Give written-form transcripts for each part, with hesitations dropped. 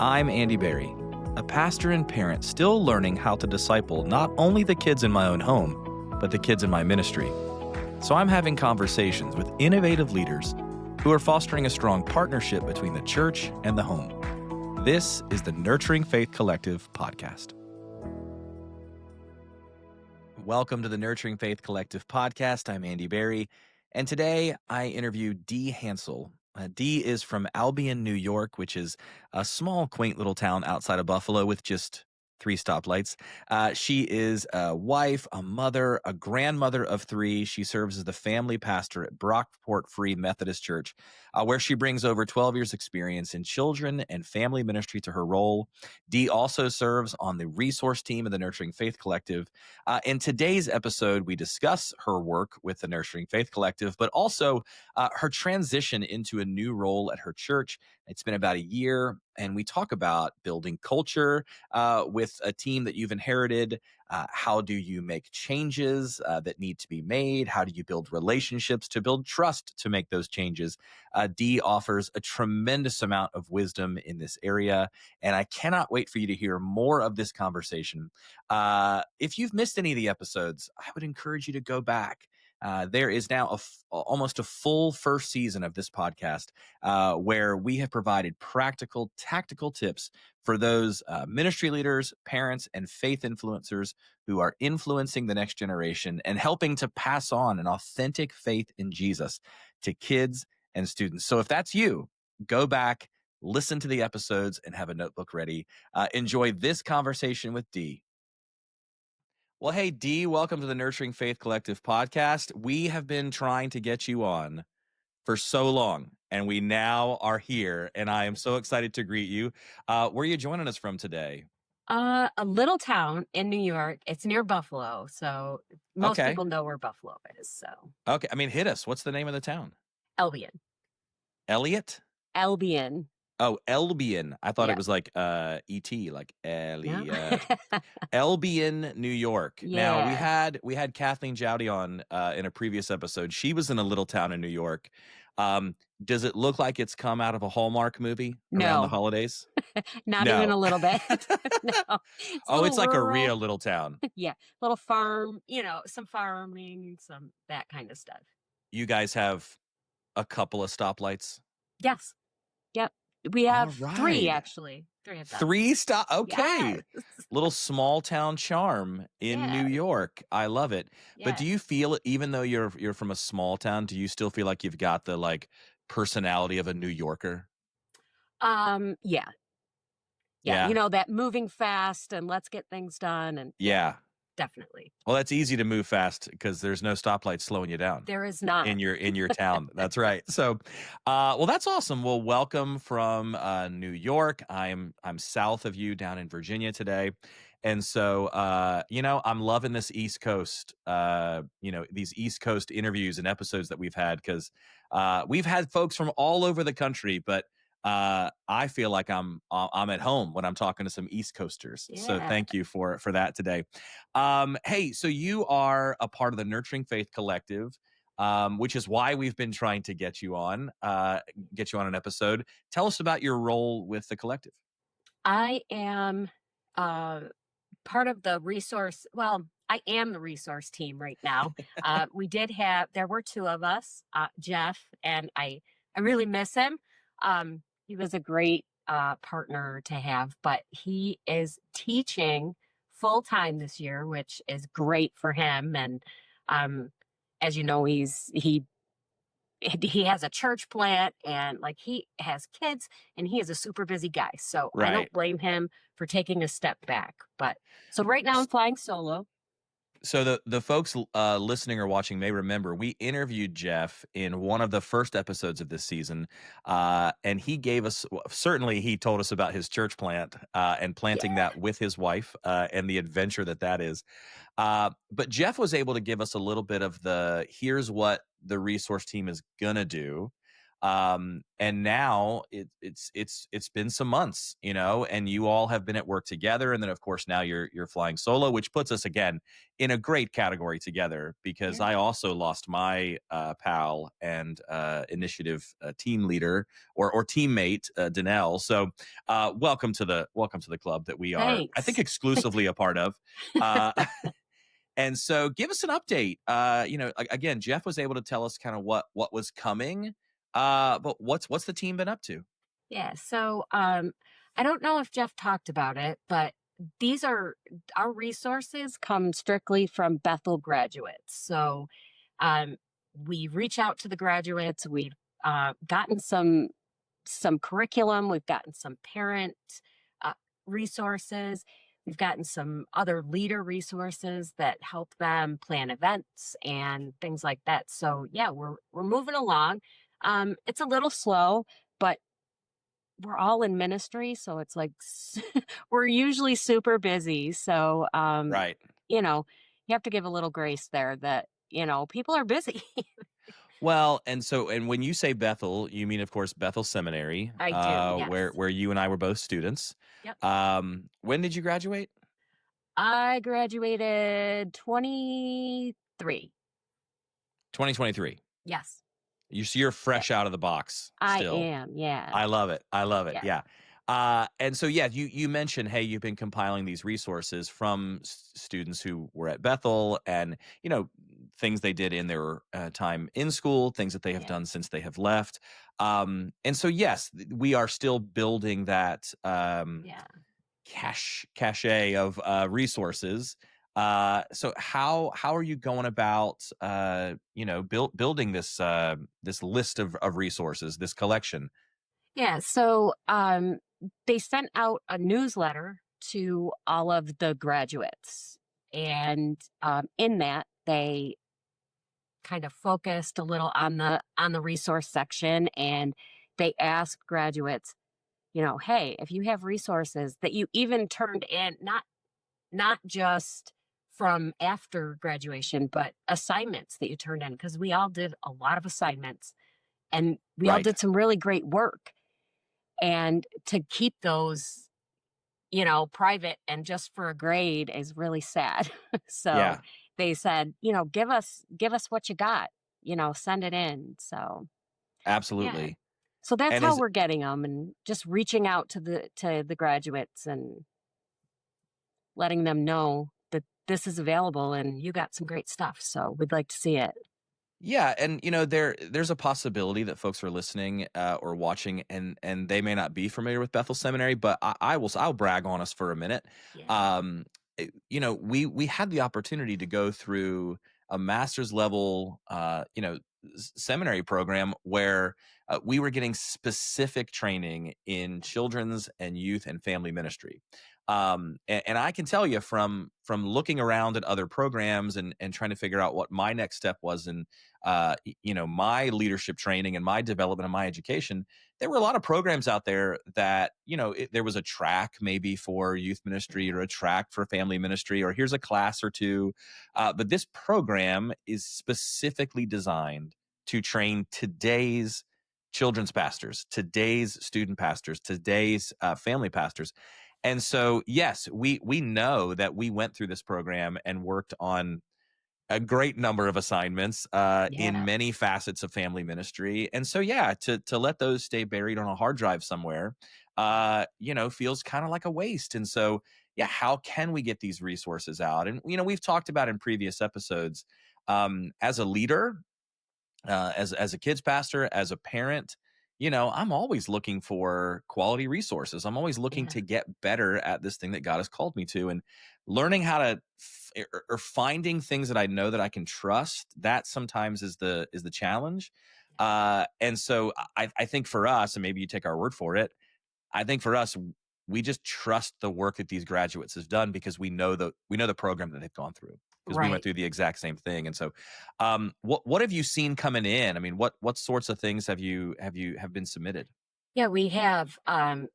I'm Andy Berry, a pastor and parent still learning how to disciple not only the kids in my own home, but the kids in my ministry. So I'm having conversations with innovative leaders who are fostering a strong partnership between the church and the home. This is the Nurturing Faith Collective podcast. Welcome to the Nurturing Faith Collective podcast. I'm Andy Berry, and today I interview Dee Hansel. Dee is from Albion, New York, which is a small, quaint little town outside of Buffalo with just 3 stoplights. She is a wife, a mother, a grandmother of 3. She serves as the family pastor at Brockport Free Methodist Church, where she brings over 12 years' experience in children and family ministry to her role. Dee also serves on the resource team of the Nurturing Faith Collective. In today's episode, we discuss her work with the Nurturing Faith Collective, but also her transition into a new role at her church. It's been about a year, and we talk about building culture with a team that you've inherited. How do you make changes that need to be made? How do you build relationships to build trust to make those changes? Dee offers a tremendous amount of wisdom in this area, and I cannot wait for you to hear more of this conversation. If you've missed any of the episodes, I would encourage you to go back. There is now almost a full first season of this podcast where we have provided practical, tactical tips for those ministry leaders, parents, and faith influencers who are influencing the next generation and helping to pass on an authentic faith in Jesus to kids and students. So if that's you, go back, listen to the episodes, and have a notebook ready. Enjoy this conversation with Dee. Well, hey, Dee, welcome to the Nurturing Faith Collective podcast. We have been trying to get you on for so long, and we now are here, and I am so excited to greet you. Where are you joining us from today? A little town in New York. It's near Buffalo, so most Okay. people know where Buffalo is. So Okay. I mean, hit us. What's the name of the town? Albion, Elliot? Albion. Oh, Albion. I thought it Yeah. was like E.T., like No? Elliot. Albion, New York. Now, we had Kathleen Jowdy on in a previous episode. She was in a little town in New York. Does it look like it's come out of a Hallmark movie around the No, holidays? not No. even a little bit. No, it's Oh, it's like a rural. real little town. Yeah, little farm. Some farming, some that kind of stuff. You guys have a couple of stoplights? Yes. Yep. We have 3 right. actually. 3 of them. 3 stop. Okay. Yes. Little small town charm in New Yeah. York. I love it. But do Yeah. you feel, even though you're from a small town, do you still feel like you've got the like personality of a New Yorker? Yeah. Yeah. That moving fast and let's get things done and Yeah. definitely. Well, that's easy to move fast because there's no stoplight slowing you down There is not. in your town. That's right. So, well, that's awesome. Well, welcome from New York. I'm south of you down in Virginia today. And so, I'm loving this East Coast, these East Coast interviews and episodes that we've had because we've had folks from all over the country, but I feel like I'm at home when I'm talking to some East Coasters. Yeah. So thank you for that today. Hey, so you are a part of the Nurturing Faith Collective, which is why we've been trying to get you on an episode. Tell us about your role with the collective. I am part of the resource. Well, I am the resource team right now. There were 2 of us, Jeff, and I really miss him. He was a great partner to have, but he is teaching full time this year, which is great for him. And as you know, he has a church plant and like he has kids and he is a super busy guy. So I Right. don't blame him for taking a step back. But so right now I'm flying solo. So the folks listening or watching may remember we interviewed Jeff in one of the first episodes of this season, and he gave us certainly he told us about his church plant and planting that with his wife and the adventure that is. But Jeff was able to give us a little bit of here's what the resource team is gonna do. And now it's been some months, and you all have been at work together, and then of course now you're flying solo, which puts us again in a great category together because Yeah. I also lost my pal and initiative team leader or teammate, Danelle. So welcome to the club that we are, I think, Thanks. exclusively a part of. Uh, and so give us an update. Again, Jeff was able to tell us kind of what was coming. But what's the team been up to? Yeah. So I don't know if Jeff talked about it, but these are our resources come strictly from Bethel graduates. So um, we reach out to the graduates. We've gotten some curriculum. We've gotten some parent uh, resources. We've gotten some other leader resources that help them plan events and things like that. So yeah, we're moving along. It's a little slow, but we're all in ministry, so it's like we're usually super busy. So Right. you know, you have to give a little grace there that people are busy. Well, and when you say Bethel, you mean of course Bethel Seminary, I do, where yes. you and I were both students. Yep. When did you graduate? I graduated 23. 2023. Yes. You're Yeah, fresh out of the box I still. am. Yeah. I love it. I love it. Yeah. Yeah. And so, yeah, you mentioned, hey, you've been compiling these resources from students who were at Bethel, and things they did in their time in school, things that they have Yeah. done since they have left. And so, yes, we are still building that Yeah. cache of resources. So how are you going about building this list of resources, this collection? Yeah. So they sent out a newsletter to all of the graduates. And in that, they kind of focused a little on the resource section, and they asked graduates, hey, if you have resources that you even turned in, not just from after graduation, but assignments that you turned in, because we all did a lot of assignments and we all Right. did some really great work. And to keep those, private and just for a grade is really sad. So Yeah, they said, give us what you got, send it in. So yeah. absolutely. So that's And how is we're getting them, and just reaching out to the graduates and letting them know that this is available and you got some great stuff. So we'd like to see it. Yeah, and there's a possibility that folks are listening or watching, and they may not be familiar with Bethel Seminary, but I'll brag on us for a minute. Yeah. We had the opportunity to go through a master's level seminary program where we were getting specific training in children's and youth and family ministry. And I can tell you from looking around at other programs and trying to figure out what my next step was in my leadership training and my development and my education, there were a lot of programs out there that there was a track maybe for youth ministry or a track for family ministry, or here's a class or two, but this program is specifically designed to train today's children's pastors, today's student pastors, today's family pastors. And so, yes, we know that we went through this program and worked on a great number of assignments in many Yes. facets of family ministry. And so, yeah, to let those stay buried on a hard drive somewhere, feels kind of like a waste. And so, yeah, how can we get these resources out? And we've talked about in previous episodes, as a leader, as a kids pastor, as a parent, I'm always looking for quality resources. I'm always looking Yeah. to get better at this thing that God has called me to, and learning how to or finding things that I know that I can trust. That sometimes is the challenge. And so I think for us, and maybe you take our word for it, I think for us, we just trust the work that these graduates have done because we know the program that they've gone through because we went Right. through the exact same thing. And so, what have you seen coming in? I mean, what sorts of things have been submitted? Yeah, we have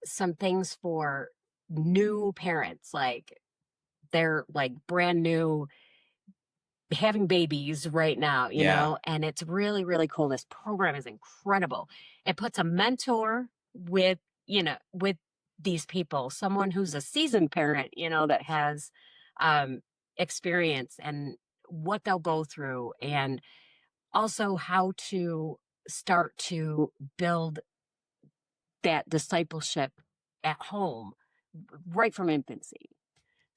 some things for new parents, like they're like brand new having babies right now, Yeah. and it's really, really cool. This program is incredible. It puts a mentor with these people, someone who's a seasoned parent, that has um, experience and what they'll go through, and also how to start to build that discipleship at home right from infancy.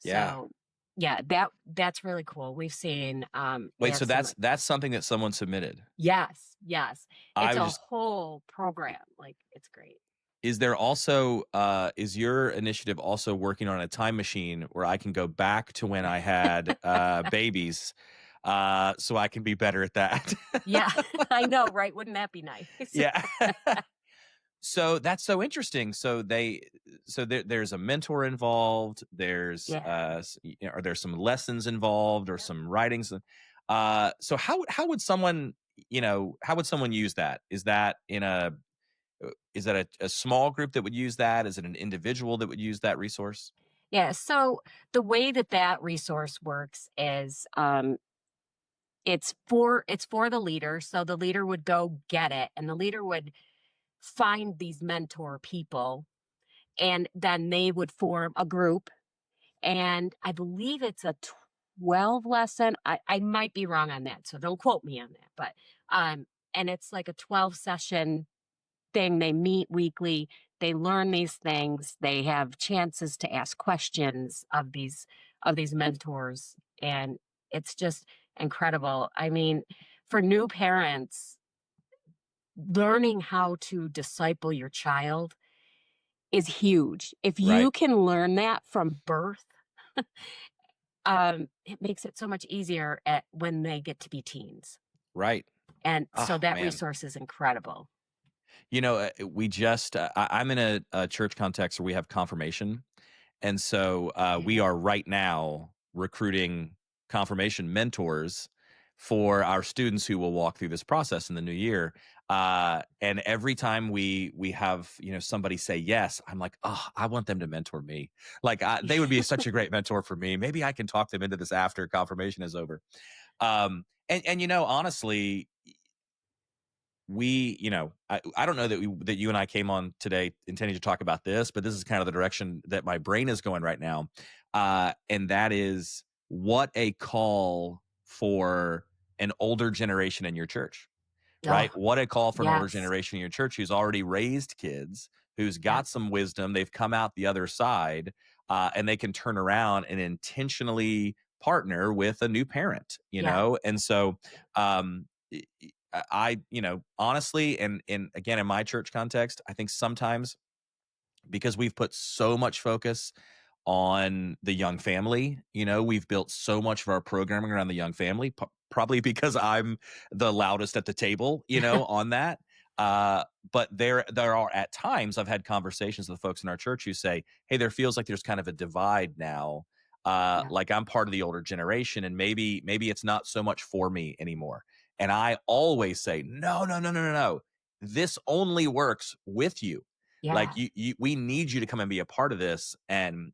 Yeah. So, yeah, that's really cool. We've seen, they Wait, have so some. that's something that someone submitted? Yes, yes. I It's was a just whole program, like, it's great. Is there also, is your initiative also working on a time machine where I can go back to when I had, babies, so I can be better at that? Yeah, I know, right? Wouldn't that be nice? Yeah. So that's so interesting. So there's a mentor involved, there's, Yeah, are there some lessons involved or yep. some writings? So how would someone, how would someone use that? Is that a small group that would use that? Is it an individual that would use that resource? Yeah, so the way that resource works is, it's for the leader, so the leader would go get it, and the leader would find these mentor people, and then they would form a group, and I believe it's a 12 lesson. I might be wrong on that, so don't quote me on that, but, and it's like a 12 session thing. They meet weekly, they learn these things, they have chances to ask questions of these mentors, and it's just incredible. I mean, for new parents, learning how to disciple your child is huge. If Right, you can learn that from birth, it makes it so much easier at when they get to be teens. right. And so Oh, that man. resource is incredible. I'm in a church context where we have confirmation. And so we Yeah. are right now recruiting confirmation mentors for our students who will walk through this process in the new year. And every time we have somebody say yes, I'm like, oh, I want them to mentor me. Like they would be such a great mentor for me. Maybe I can talk them into this after confirmation is over. And honestly, I don't know that you and I came on today intending to talk about this, but this is kind of the direction that my brain is going right now. And that is what a call for an older generation in your church, right? Oh, What a call for an older yes. generation in your church who's already raised kids, who's Yep. got some wisdom, they've come out the other side, and they can turn around and intentionally partner with a new parent, Yeah. and so um honestly, and again, in my church context, I think sometimes because we've put so much focus on the young family, we've built so much of our programming around the young family, probably because I'm the loudest at the table, on that. Uh, but there are at times I've had conversations with folks in our church who say, "Hey, there feels like there's kind of a divide now. Yeah. Like I'm part of the older generation, and maybe it's not so much for me anymore." And I always say, "No, no, no, no, no, no. This only works with you. Like Yeah. we need you to come and be a part of this and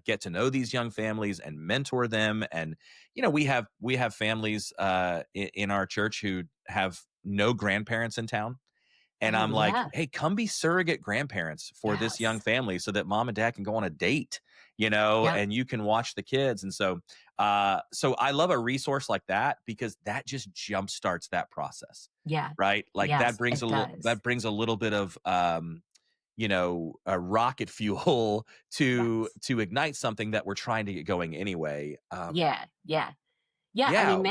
get to know these young families and mentor them. And we have families in our church who have no grandparents in town, and Oh, I'm like, yeah. hey, come be surrogate grandparents for this young Yes. family so that mom and dad can go on a date, Yep. and you can watch the kids. And so I love a resource like that because that just jump starts that process, Yeah. right? Like Yes, it does. that brings a little bit of a rocket fuel to Yes. to ignite something that we're trying to get going anyway. Yeah. Yeah. Yeah, I Yeah, mean,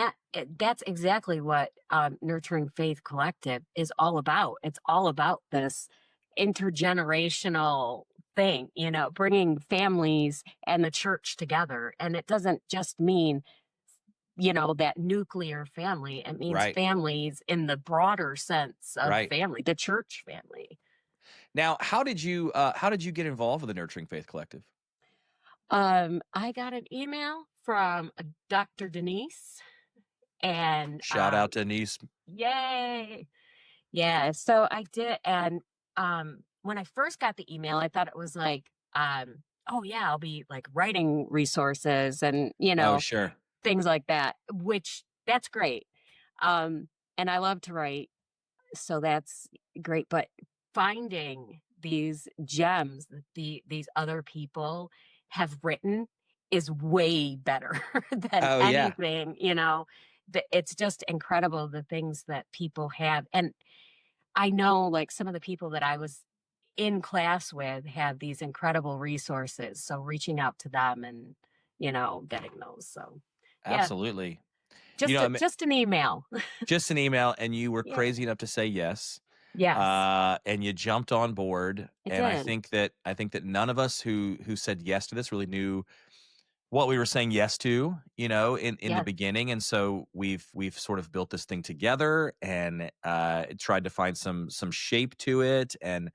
that's exactly what, Nurturing Faith Collective is all about. It's all about this intergenerational thing, bringing families and the church together, and it doesn't just mean, that nuclear family. It means right, families in the broader sense of right. family, the church family. Now, how did you get involved with the Nurturing Faith Collective? I got an email from, Dr. Denise, and, Shout out to Denise. yay! Yeah, so I did, and, when I first got the email, I thought it was like, "Oh, yeah, I'll be, like, writing resources," and, Oh, sure. things like that, which that's great. And I love to write, so that's great. But finding these gems that these other people have written is way better than Oh, yeah. anything, you know. It's just incredible the things that people have. And I know like some of the people that I was in class with have these incredible resources. So reaching out to them and, getting those. So yeah, Absolutely. just I mean, just an email. just an email, and you were Yeah. crazy enough to say yes, Yes, and you jumped on board. it And did. I think that none of us who said yes to this really knew what we were saying yes to, in the Yes. beginning. And so we've sort of built this thing together and tried to find some shape to it. And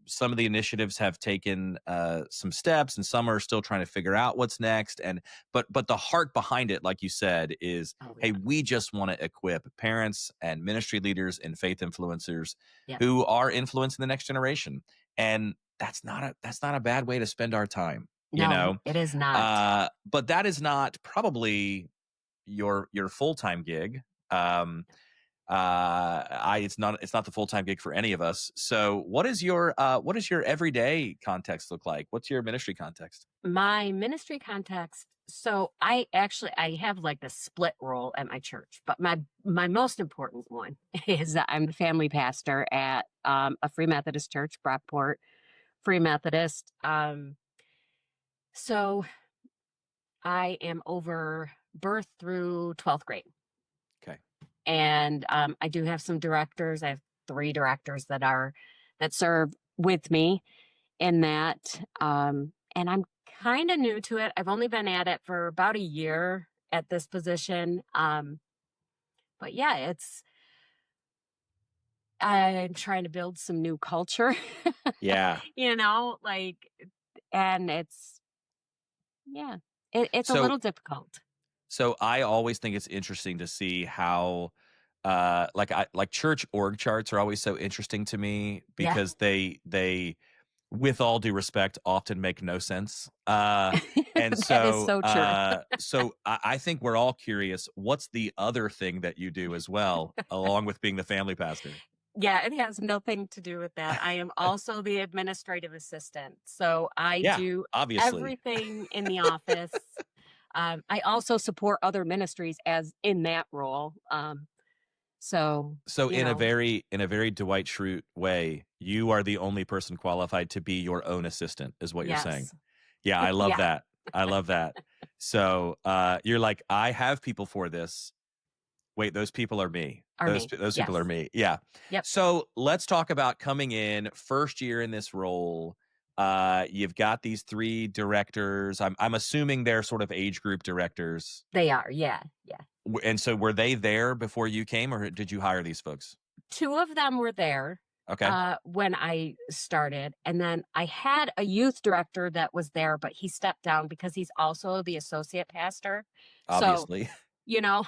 some of the initiatives have taken some steps, and some are still trying to figure out what's next. And but the heart behind it, like you said, is Oh hey, yeah. we just want to equip parents and ministry leaders and faith influencers Yep. who are influencing the next generation. And that's not a bad way to spend our time, you No, know it is not. but that is not probably your full-time gig. It's not the full-time gig for any of us. So what does your everyday context look like? What's your ministry context? My ministry context. So I have like the split role at my church, but my most important one is that I'm the family pastor at a Free Methodist church, Brockport Free Methodist. So I am over birth through 12th grade. Okay. And I do have some directors. I have three directors that serve with me in that. And I'm kind of new to it. I've only been at it for about a year at this position. But yeah, I'm trying to build some new culture, Yeah. like, and yeah, it's a So little difficult. so I always think it's interesting to see how like church org charts are always so interesting to me Yeah, because they with all due respect, often make no sense. And that is so, so true. I think we're all curious. What's the other thing that you do as well, along with being the family pastor? Yeah, it has nothing to do with that. I am also the administrative assistant. So I Yeah, do obviously. everything in the office. I also support other ministries as in that role. So, So you know, in a very Dwight Schrute way, you are the only person qualified to be your own assistant, is what you're saying. yes. Yeah, I love Yeah, that. I love that. So you're like, I have people for this. Wait, those people are me. Those Army. those people are Yes. me. Yeah. Yep. So let's talk about coming in first year in this role. You've got these three directors. I'm assuming they're sort of age group directors. They are. Yeah. Yeah. And so were they there before you came, or did you hire these folks? Two of them were there Okay. when I started. And then I had a youth director that was there, but he stepped down because he's also the associate pastor. So, Obviously. you know,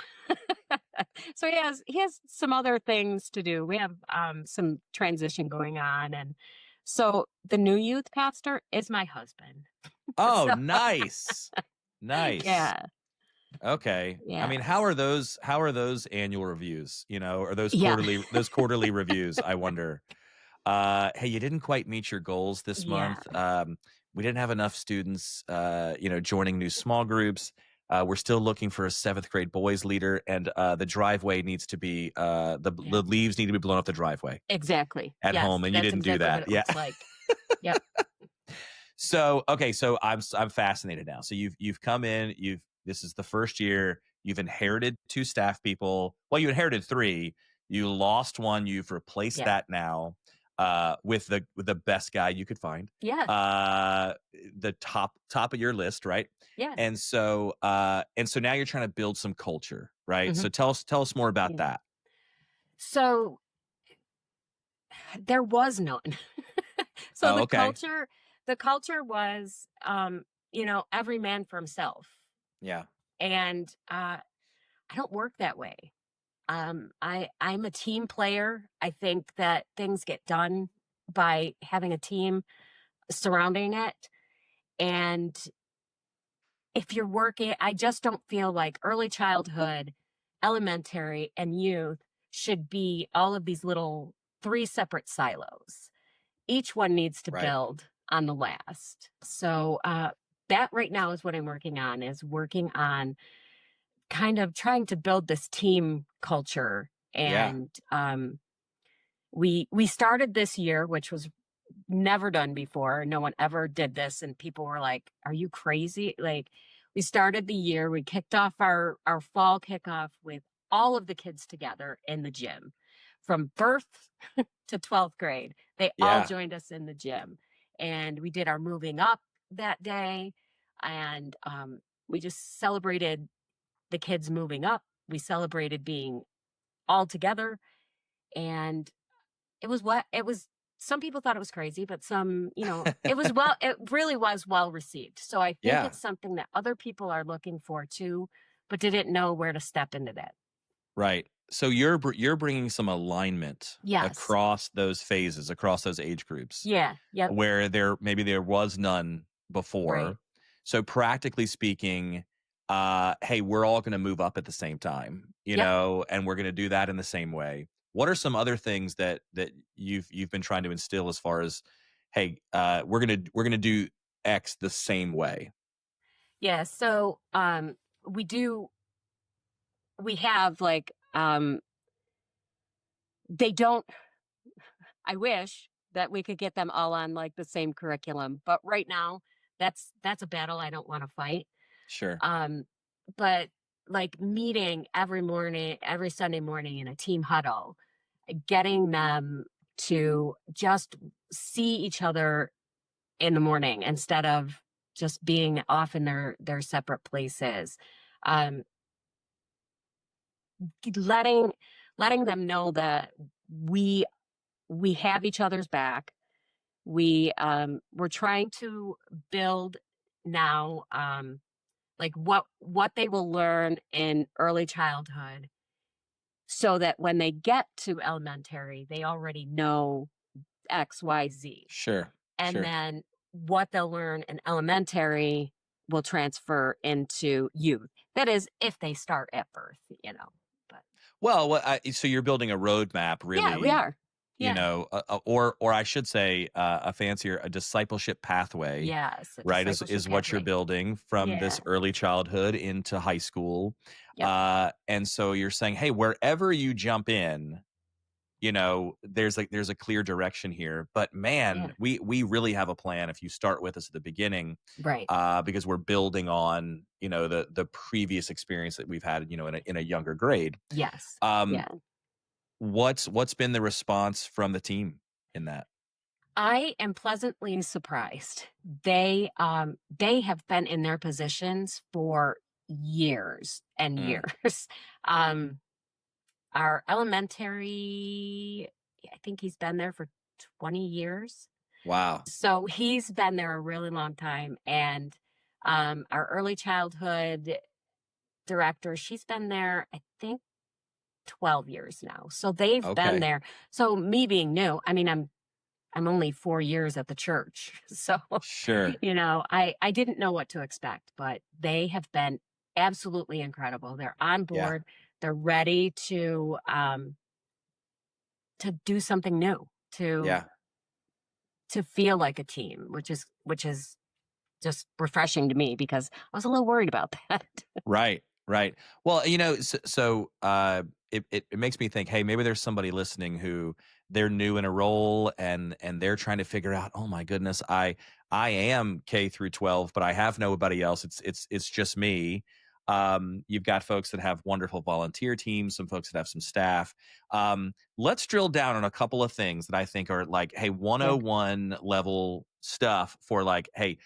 so he has some other things to do. We have some transition going on, and so the new youth pastor is my husband. Oh, So nice. Nice. yeah, Okay. I mean, yes, how are those annual reviews, or those yeah, quarterly reviews, I wonder. Hey, you didn't quite meet your goals this yeah, month. We didn't have enough students, joining new small groups. We're still looking for a seventh grade boys leader, and the driveway needs to be yeah, the leaves need to be blown off the driveway exactly. at Yes, home, and you that's didn't do exactly what that. it Yeah. looks like. Yep. So okay, so I'm fascinated now. So you've come in, this is the first year, you've inherited two staff people. Well, you inherited three. You lost one, you've replaced Yeah. that now with the best guy you could find. Yes. The top of your list, right? Yeah. And so now you're trying to build some culture, right? Hmm. So tell us more about Yeah. that. So there was none. So Oh, the okay. culture was, every man for himself, Yeah. and I don't work that way. I'm a team player. I think that things get done by having a team surrounding it, and if you're working, I just don't feel like early childhood, elementary, and youth should be all of these little 3 separate silos. Each one needs to Right. build on the last. So, that right now is what I'm working on, is working on kind of trying to build this team culture. Yeah. And, we started this year, which was never done before. No one ever did this, and people were like, "Are you crazy?" Like, we started the year, we kicked off our fall kickoff with all of the kids together in the gym. From birth to 12th grade, they all Yeah. joined us in the gym, and we did our moving up that day, and, we just celebrated the kids moving up. We celebrated being all together, and it was some people thought it was crazy, but some, it really was well received. So I think Yeah. it's something that other people are looking for too, but didn't know where to step into that. Right. So you're bringing some alignment Yes. across those phases, across those age groups, Yeah. Yep. where there was none Right. before. So practically speaking, hey, we're all going to move up at the same time, Yep. and we're going to do that in the same way. What are some other things that you've been trying to instill as far as, hey, we're gonna do X the same way? Yeah. So we do we have like they don't I wish that we could get them all on like the same curriculum, but right now that's a battle I don't want to fight. Sure. Um, but like meeting every morning, every Sunday morning in a team huddle, getting them to just see each other in the morning instead of just being off in their separate places. Um, letting letting them know that we we have each other's back. We're trying to build now like what they will learn in early childhood so that when they get to elementary they already know XYZ, Sure. and Sure. then what they'll learn in elementary will transfer into youth. That is if they start at birth, but Well, so you're building a roadmap, yeah, we really, are. Yeah. or I should say, a fancier, a discipleship pathway, Yes, a right? Is discipleship what you're pathway. building from this Yeah. early childhood into high school, Yep. and so you're saying, hey, wherever you jump in, there's a clear direction here. But man, Yeah. we really have a plan if you start with us at the beginning, Right. because we're building on the previous experience that we've had, in a younger grade. Yes. Um, Yeah. what's been the response from the team in that? I am pleasantly surprised. They have been in their positions for years and Mm, years. Um, our elementary, I think he's been there for 20 years. wow. So he's been there a really long time. And our early childhood director, she's been there, I think, 12 years now. So they've been Okay. there. So me being new, I mean, I'm only 4 years at the church. So, Sure. I didn't know what to expect, but they have been absolutely incredible. They're on Yeah. board. They're ready to do something new, Yeah. to feel like a team, which is just refreshing to me because I was a little worried about that. Right. Right. Well, it makes me think, hey, maybe there's somebody listening who they're new in a role and they're trying to figure out, oh my goodness, I am K through 12, but I have nobody else. It's just me. You've got folks that have wonderful volunteer teams, some folks that have some staff. Let's drill down on a couple of things that I think are like, hey, Yeah. 101 level stuff for like, hey,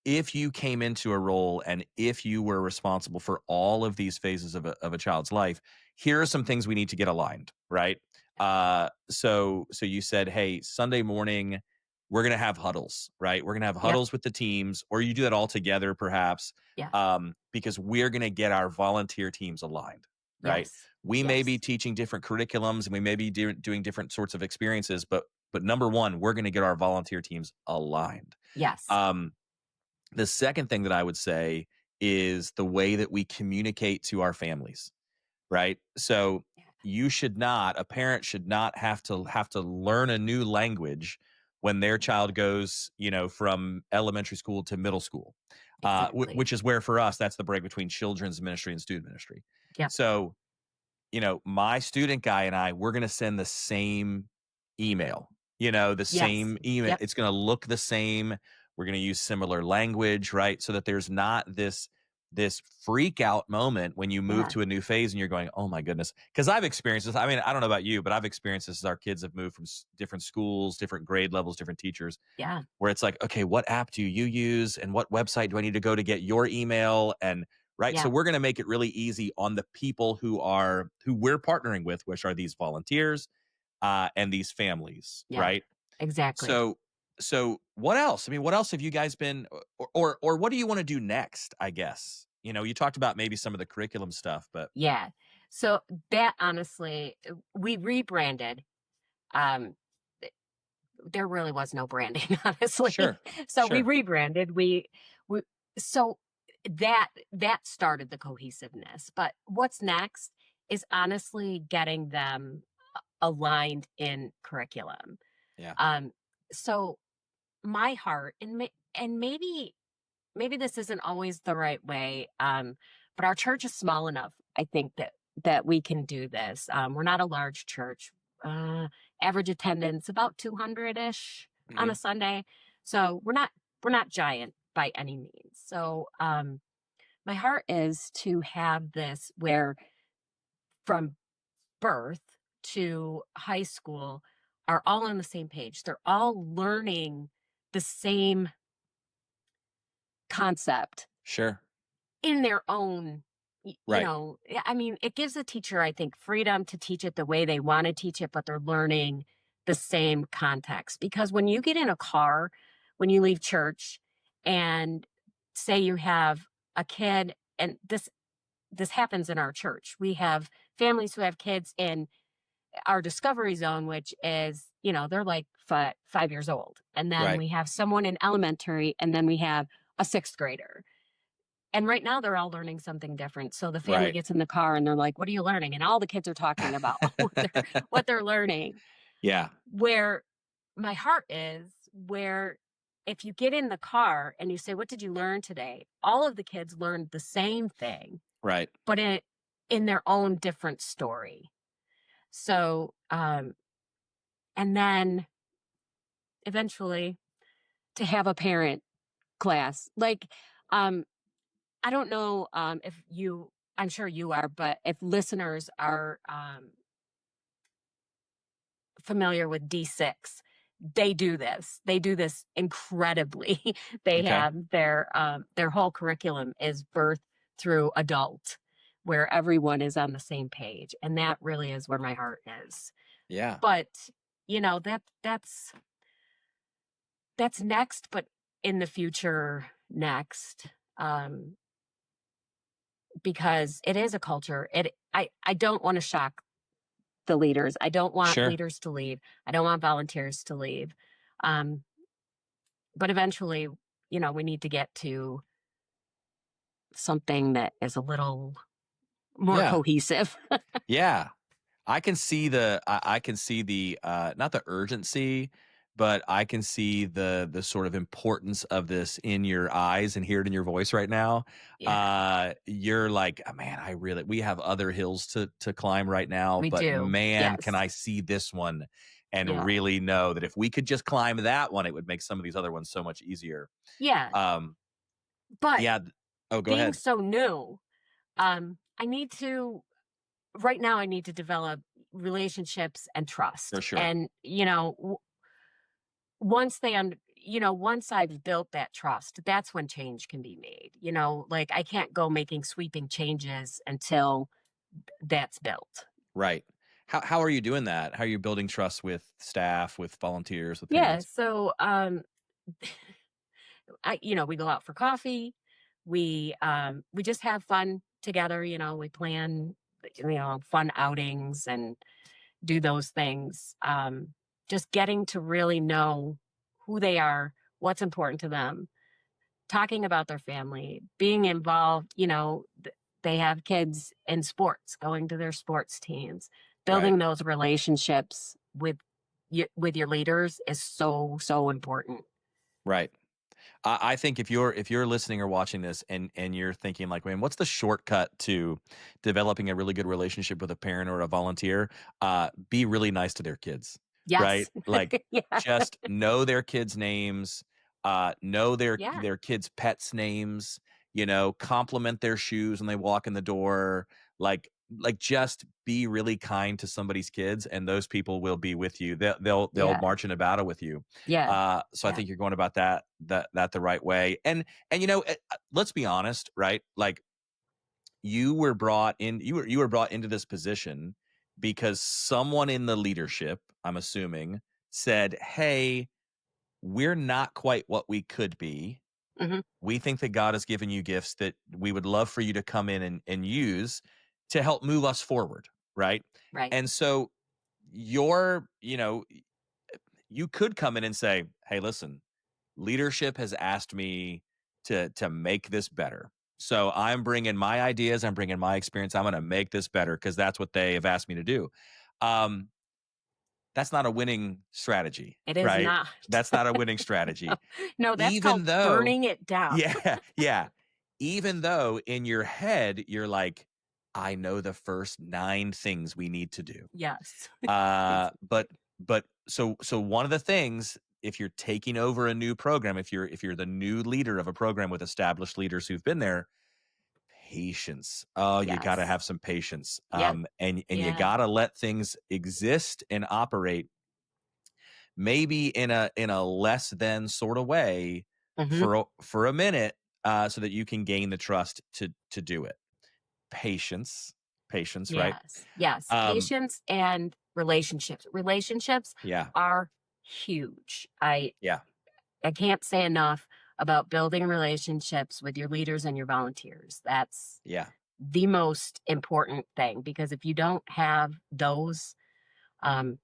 if you came into a role and if you were responsible for all of these phases of a child's life, here are some things we need to get aligned, right? So you said, hey, Sunday morning, we're going to have huddles, right? We're going to have Yep. huddles with the teams, or you do that all together, perhaps, Yeah. because we're going to get our volunteer teams aligned, right? Yes. We may be Yes. teaching different curriculums and we may be doing different sorts of experiences, but number one, we're going to get our volunteer teams aligned. Yes. Um, the second thing that I would say is the way that we communicate to our families, right? So a parent should not have to learn a new language when their child goes, from elementary school to middle school, Exactly. which is where for us that's the break between children's ministry and student ministry. Yep. So my student guy and we're going to send the same email, the Yes. same email. Yep. It's going to look the same. We're going to use similar language, right? So that there's not this freak out moment when you move Yeah. to a new phase and you're going, oh my goodness. Cause I've experienced this. I mean, I don't know about you, but I've experienced this as our kids have moved from different schools, different grade levels, different teachers, Yeah. where it's like, okay, what app do you use and what website do I need to go to get your email? And right. So Yeah. we're going to make it really easy on the people who we're partnering with, which are these volunteers and these families. Yeah. Right. Exactly. So what else? I mean, what else have you guys been or what do you want to do next, I guess? You talked about maybe some of the curriculum stuff, but Yeah. So that honestly, we rebranded. Um, there really was no branding, honestly. sure. So we Sure. rebranded. We so that started the cohesiveness. But what's next is honestly getting them aligned in curriculum. Yeah. Um, so my heart and maybe this isn't always the right way, but our church is small enough, I think, that we can do this. We're not a large church. Uh, Average attendance about 200-ish on Hmm. a Sunday. So we're not giant by any means. So my heart is to have this where from birth to high school are all on the same page. They're all learning the same concept Sure. in their own Right. I mean, it gives a teacher, I think, freedom to teach it the way they want to teach it, but they're learning the same context. Because when you get in a car, when you leave church, and say you have a kid, and this happens in our church. We have families who have kids in our discovery zone, which is, they're like 5 years old. And then Right. we have someone in elementary, and then we have a sixth grader. And right now they're all learning something different. So the family Right. gets in the car and they're like, "What are you learning?" And all the kids are talking about what they're learning. Yeah. Where my heart is, where if you get in the car and you say, "What did you learn today?" All of the kids learned the same thing, Right. but in their own different story. So, and then eventually to have a parent class. Like, um, I don't know if I'm sure you are, but if listeners are familiar with D6, they do this. They do this incredibly. They Okay. have their whole curriculum is birth through adult, where everyone is on the same page, and that really is where my heart is. Yeah. But that's next, but in the future next. Um, because it is a culture. I don't want to shock the leaders. I don't want Sure. leaders to leave. I don't want volunteers to leave. Um, but eventually, we need to get to something that is a little more Yeah. cohesive. Yeah. I can see the not the urgency, but I can see the sort of importance of this in your eyes and hear it in your voice right now. Yeah, You're like, "Oh, man, we have other hills to climb right now, we but do. man, can Yes. I see this one and Yeah. really know that if we could just climb that one, it would make some of these other ones so much easier." Yeah. Um, But yeah. Oh, go being ahead. so new, I need to, right now, I need to develop relationships and trust. For sure. And, once once I've built that trust, that's when change can be made. Like I can't go making sweeping changes until that's built. Right. How are you doing that? How are you building trust with staff, with volunteers, with Yeah. parents? So, we go out for coffee. We just have fun together. We plan, fun outings and do those things. Just getting to really know who they are, what's important to them, talking about their family, being involved, they have kids in sports, going to their sports teams, Right. building those relationships with your leaders is so, so important. Right. I think if you're listening or watching this and you're thinking like, man, what's the shortcut to developing a really good relationship with a parent or a volunteer? Be really nice to their kids, right? Yes. Like, Yeah. just know their kids' names, know their Yeah. their kids' pets' names. Compliment their shoes when they walk in the door. Just be really kind to somebody's kids, and those people will be with you. They'll Yeah. march in a battle with you. Yeah. So I Yeah. think you're going about that the right way. And let's be honest, right? Like, you were brought into this position because someone in the leadership, I'm assuming, said, "Hey, we're not quite what we could be. Hmm. We think that God has given you gifts that we would love for you to come in and use to help move us forward." Right. Right. And so you're, you could come in and say, "Hey, listen, leadership has asked me to make this better. So I'm bringing my ideas, I'm bringing my experience. I'm going to make this better because that's what they have asked me to do." Um, that's not a winning strategy, It is right? not. That's not a winning strategy. No, that's Even called though, burning it down. yeah, yeah. Even though in your head you're like, I know the first 9 things we need to do. Yes. Uh, It's but so one of the things, if you're taking over a new program, if you're the new leader of a program with established leaders who've been there, patience. Oh, you got to yes. have some patience. Yeah. And you Yeah. got to let things exist and operate, maybe in a less than sort of way, Hmm. for a minute, so that you can gain the trust to do it. Patience, patience, right? Yes. Yes. Um, Patience and relationships. Relationships yeah, are huge. yeah, I can't say enough about building relationships with your leaders and your volunteers. That's yeah. the most important thing because if you don't have those, um,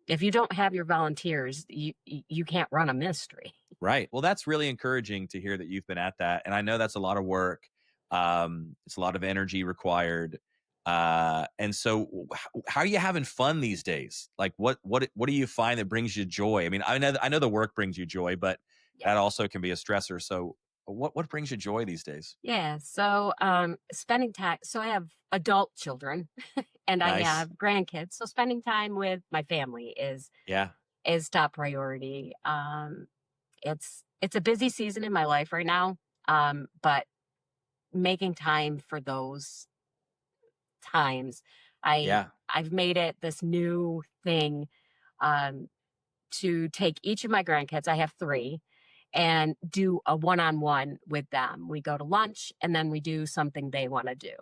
if you don't have your volunteers, you can't run a ministry. Right. Well, that's really encouraging to hear that you've been at that, and I know that's a lot of work. It's a lot of energy required. And so, how are you having fun these days? Like, what do you find that brings you joy? I mean, I know the work brings you joy, but Yeah. that also can be a stressor. So, what brings you joy these days? Yeah. So, spending time. So I have adult children and I Nice. have grandkids. So spending time with my family Yeah. is top priority. It's a busy season in my life right now. But making time for those times, Yeah. I've made it this new thing, um, to take each of my grandkids. I have three, and do a one-on-one with them. We go to lunch and then we do something they want to do.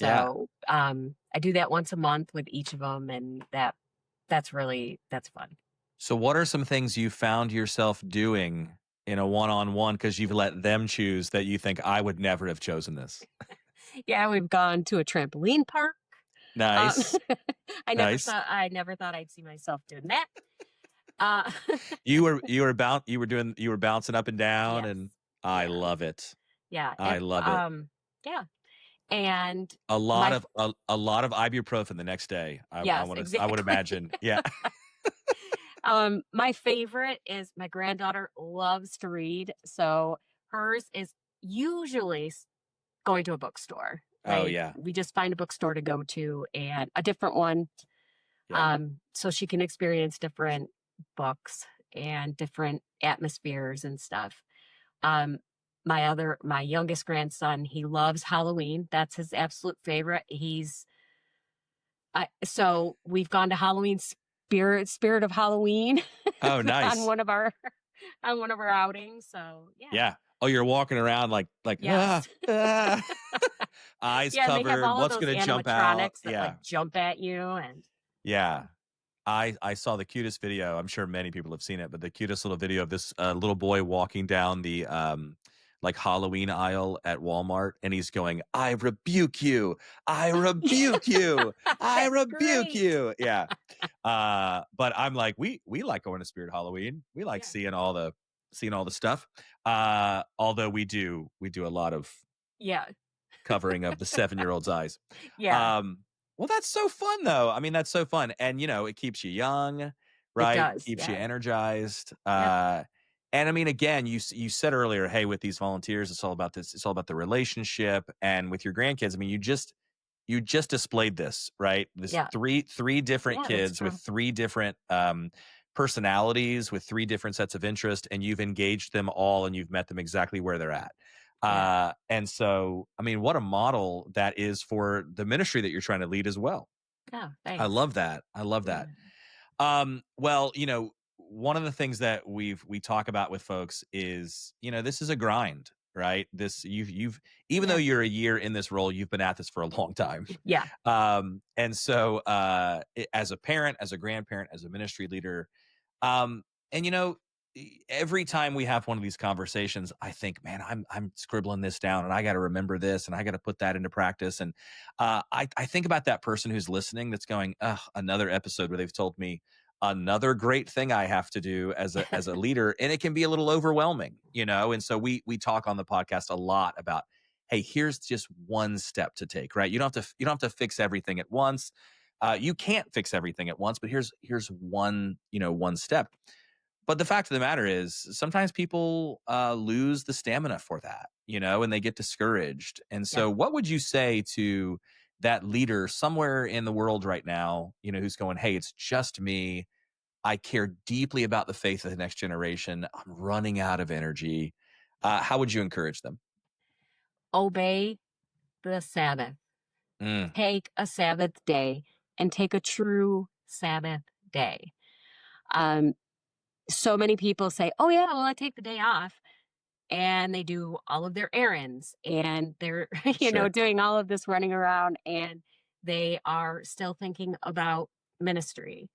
Yeah. So I do that once a month with each of them, and that's fun. So, what are some things you found yourself doing in a one-on-one because you've let them choose that you think I would never have chosen this? Yeah, we've gone to a trampoline park. Um, Nice. Nice. I never thought I'd see myself doing that. Uh, You were bouncing up and down, yes, and I yeah, love it. yeah, I love it. yeah, and A lot my of a lot of ibuprofen the next day. I yes, wanna I would exactly. imagine. Yeah. My favorite is my granddaughter loves to read, so hers is usually going to a bookstore. Oh, Like yeah. we just find a bookstore to go to and a different one, Yeah. so she can experience different books and different atmospheres and stuff. Um, my youngest grandson, he loves Halloween. That's his absolute favorite. So we've gone to Halloween Spirit of Halloween Oh, on nice. one of our on one of our outings. So yeah, Yeah. Oh, you're walking around like, yes, ah." Eyes yeah, and they have covered, all of what's those gonna jump out? animatronics that Yeah. like jump at you, and Yeah. I saw the cutest video. I'm sure many people have seen it, but the cutest little video of this little boy walking down the like Halloween aisle at Walmart, and he's going, "I rebuke you! I rebuke you! I that's rebuke great. you!" Yeah. But I'm like, we like going to Spirit Halloween. We like Yeah, seeing all the seeing all the stuff. Although we do a lot of Yeah. covering of the 7-year-old's eyes. Yeah, Um, well, that's so fun though. I mean, that's so fun. And it keeps you young, it right? does. Keeps you Yeah. energized. Yep. And I mean, again, you said earlier, hey, with these volunteers, it's all about this. It's all about the relationship. And with your grandkids, I mean, you just displayed this, right? This Yeah. three different Yeah, that's kids with true. three different personalities, with three different sets of interest, and you've engaged them all, and you've met them exactly where they're at. Yeah. And so, I mean, what a model that is for the ministry that you're trying to lead as well. Oh, I thanks. love that. I love Yeah. that. Well, one of the things that we talk about with folks is, this is a grind, right? This you've even though Yeah. you're a year in this role, you've been at this for a long time. Yeah. And so as a parent, as a grandparent, as a ministry leader, and every time we have one of these conversations, I think, man, I'm scribbling this down, and I got to remember this, and I got to put that into practice. And I think about that person who's listening, that's going, ugh, another episode where they've told me another great thing I have to do as a leader, and it can be a little overwhelming. And so we talk on the podcast a lot about, hey, here's just one step to take, right? You don't have to fix everything at once. You can't fix everything at once, but here's one step. But the fact of the matter is, sometimes people lose the stamina for that, and they get discouraged. And Yeah. so, what would you say to that leader somewhere in the world right now, who's going, hey, it's just me. I care deeply about the faith of the next generation. I'm running out of energy. How would you encourage them? Obey the Sabbath. Mm, Take a Sabbath day and take a true Sabbath day. Um, so many people say, "Oh yeah, well I take the day off," and they do all of their errands and they're sure. doing all of this running around, and they are still thinking about ministry.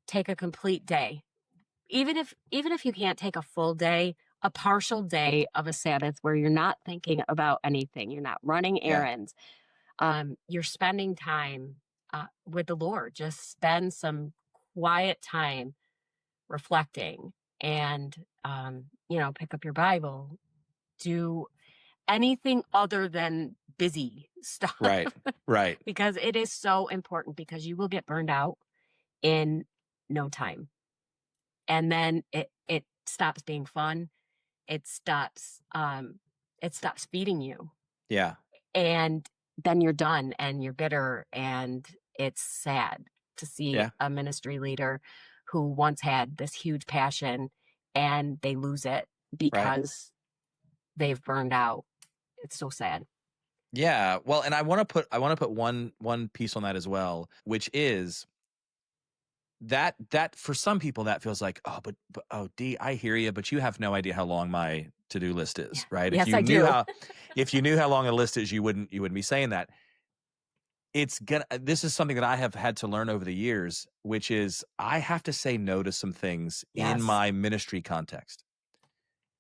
Take a complete day, even if you can't take a full day, a partial day of a Sabbath where you're not thinking about anything, you're not running Yeah. errands, you're spending time with the Lord. Just spend some quiet time reflecting and, pick up your Bible, do anything other than busy stuff Right. Right. because it is so important because you will get burned out in no time. And then it stops being fun. It stops feeding you, Yeah. and then you're done and you're bitter, and it's sad to see Yeah. a ministry leader who once had this huge passion and they lose it Right. because they've burned out. It's so sad. Yeah. Well, and I want to put one piece on that as well, which is that for some people that feels like, oh, but oh, D, I hear you, but you have no idea how long my to-do list Yeah. is, right? If Yes, you I knew do. how if you knew how long a list is, you wouldn't be saying that. This is something that I have had to learn over the years, which is I have to say no to some things in Yes. my ministry context.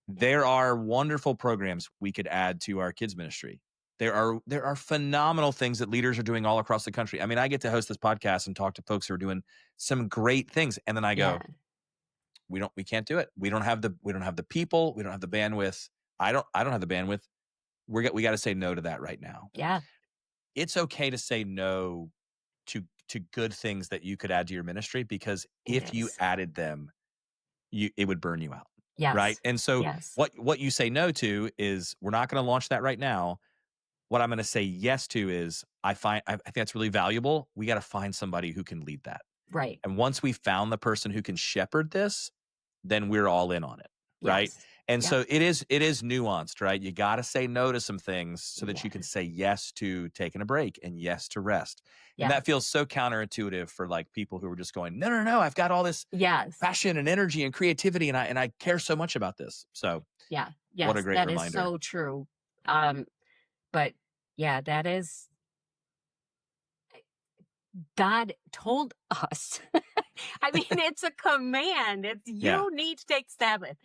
Yeah. There are wonderful programs we could add to our kids ministry. There are phenomenal things that leaders are doing all across the country. I mean, I get to host this podcast and talk to folks who are doing some great things, and then I Yeah. go, we can't do it. We don't have the people, we don't have the bandwidth. I don't have the bandwidth. We got to say no to that right now. Yeah. It's okay to say no to good things that you could add to your ministry, because It if you is. added them, it would burn you out. Right. Yes. And so Yes. what you say no to is, we're not going to launch that right now. What I'm going to say yes to is, I think that's really valuable. We got to find somebody who can lead that. Right. And once we found the person who can shepherd this, then we're all in on it, right? Yes. And Yep. so it is nuanced, right? You got to say no to some things so that you can Yeah. say yes to taking a break and yes to rest. And that Yes. feels so counterintuitive for like people who are just going, no, no, no, I've got all this Yes. passion and energy and creativity, and I care so much about this. So Yeah. what a Yes. great That is reminder. so true. Um, but yeah, that is God told us. I mean, it's a command. It's Yeah. you need to take Sabbath.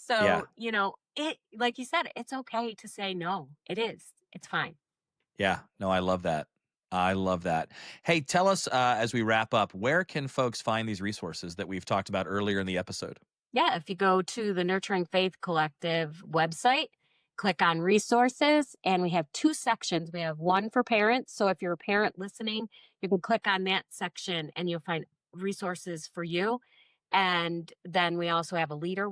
Yeah. So, it like you said, it's okay to say no. It is. It's fine. Yeah. No, I love that. I love that. Hey, tell us as we wrap up, where can folks find these resources that we've talked about earlier in the episode? Yeah, if you go to the Nurturing Faith Collective website, click on resources, and we have two sections. We have one for parents. So if you're a parent listening, you can click on that section and you'll find resources for you. And then we also have a leader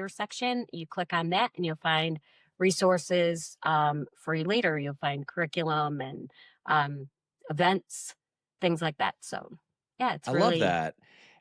section. You click on that and you'll find resources for your leader. You'll find curriculum and events, things like that. So, yeah, it's I love really, that.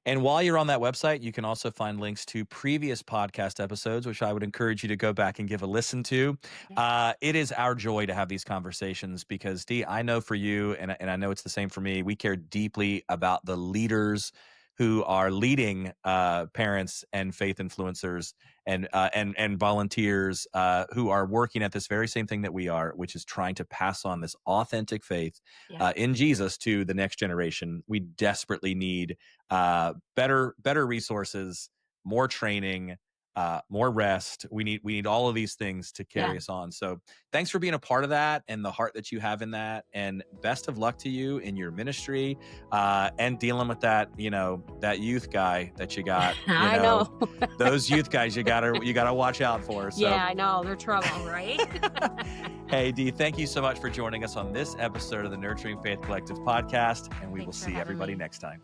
And while you're on that website, you can also find links to previous podcast episodes, which I would encourage you to go back and give a listen to. yeah, It is our joy to have these conversations because, Dee, I know for you, and I know it's the same for me, we care deeply about the leaders who are leading parents and faith influencers and volunteers who are working at this very same thing that we are, which is trying to pass on this authentic faith yeah, in Jesus to the next generation. We desperately need better resources, more training, more rest. We need all of these things to yeah. carry us on. So thanks for being a part of that and the heart that you have in that. And best of luck to you in your ministry and dealing with that youth guy that you got. I know. Those youth guys you gotta watch out for. So Yeah, I know. They're trouble, right? hey, Dee, thank you so much for joining us on this episode of the Nurturing Faith Collective podcast, and we will Thanks for see having everybody me. next time.